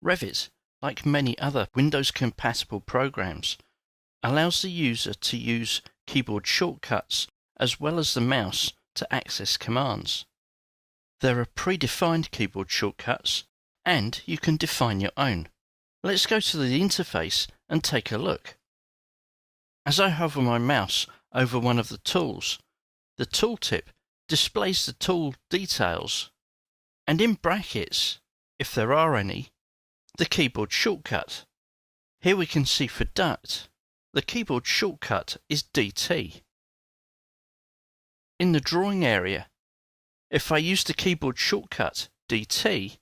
Revit, like many other Windows-compatible programs, allows the user to use keyboard shortcuts as well as the mouse to access commands. There are predefined keyboard shortcuts, and you can define your own. Let's go to the interface and take a look. As I hover my mouse over one of the tools, the tooltip displays the tool details, and in brackets, if there are any, the keyboard shortcut. Here we can see for duct, the keyboard shortcut is DT. In the drawing area, if I use the keyboard shortcut DT,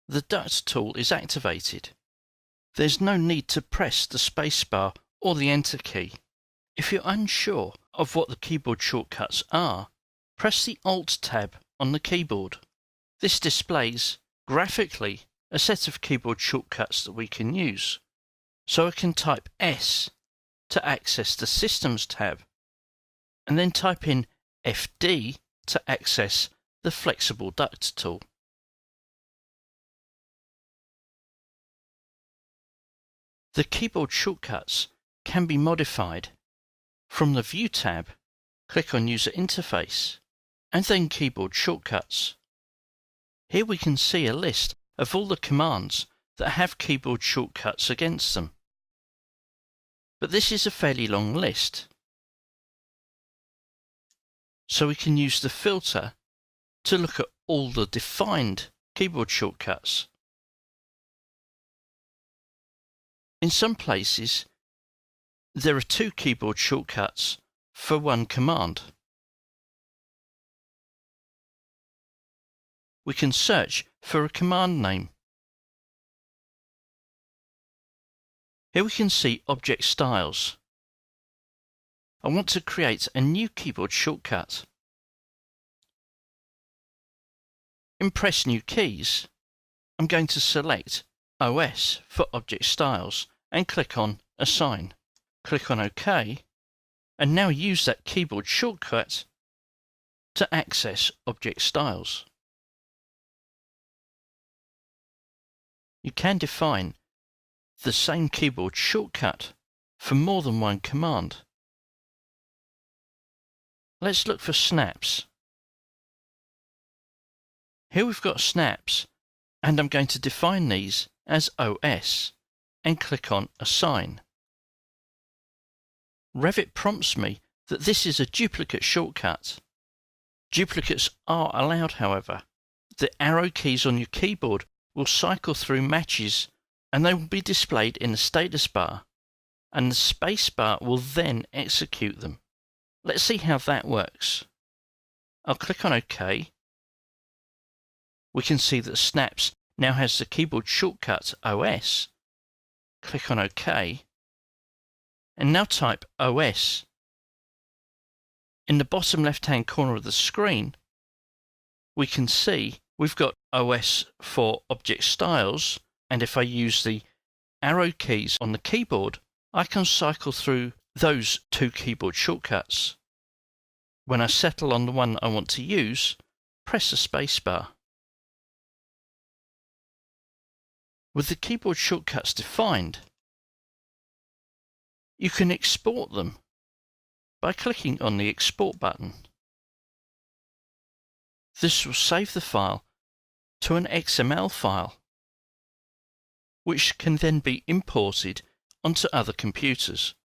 the duct tool is activated. There's no need to press the spacebar or the enter key. If you're unsure of what the keyboard shortcuts are, press the Alt tab on the keyboard. This displays graphically a set of keyboard shortcuts that we can use. So I can type S to access the Systems tab, and then type in FD to access the Flexible Duct tool. The keyboard shortcuts can be modified. From the View tab, click on User Interface, and then Keyboard Shortcuts. Here we can see a list of all the commands that have keyboard shortcuts against them. But this is a fairly long list, so we can use the filter to look at all the defined keyboard shortcuts. In some places, there are 2 keyboard shortcuts for one command. We can search for a command name. Here we can see object styles. I want to create a new keyboard shortcut. In Press New Keys, I'm going to select OS for object styles and click on Assign. Click on OK, and now use that keyboard shortcut to access object styles. You can define the same keyboard shortcut for more than one command. Let's look for snaps. Here we've got snaps, and I'm going to define these as OS and click on Assign. Revit prompts me that this is a duplicate shortcut. Duplicates are allowed, however. The arrow keys on your keyboard will cycle through matches, and they will be displayed in the status bar, and the space bar will then execute them. Let's see how that works. I'll click on OK. We can see that Snaps now has the keyboard shortcut OS. Click on OK, and now type OS. In the bottom left-hand corner of the screen, we can see we've got OS for object styles, and if I use the arrow keys on the keyboard, I can cycle through those 2 keyboard shortcuts. When I settle on the one I want to use, press the spacebar. With the keyboard shortcuts defined, you can export them by clicking on the Export button. This will save the file to an XML file, which can then be imported onto other computers.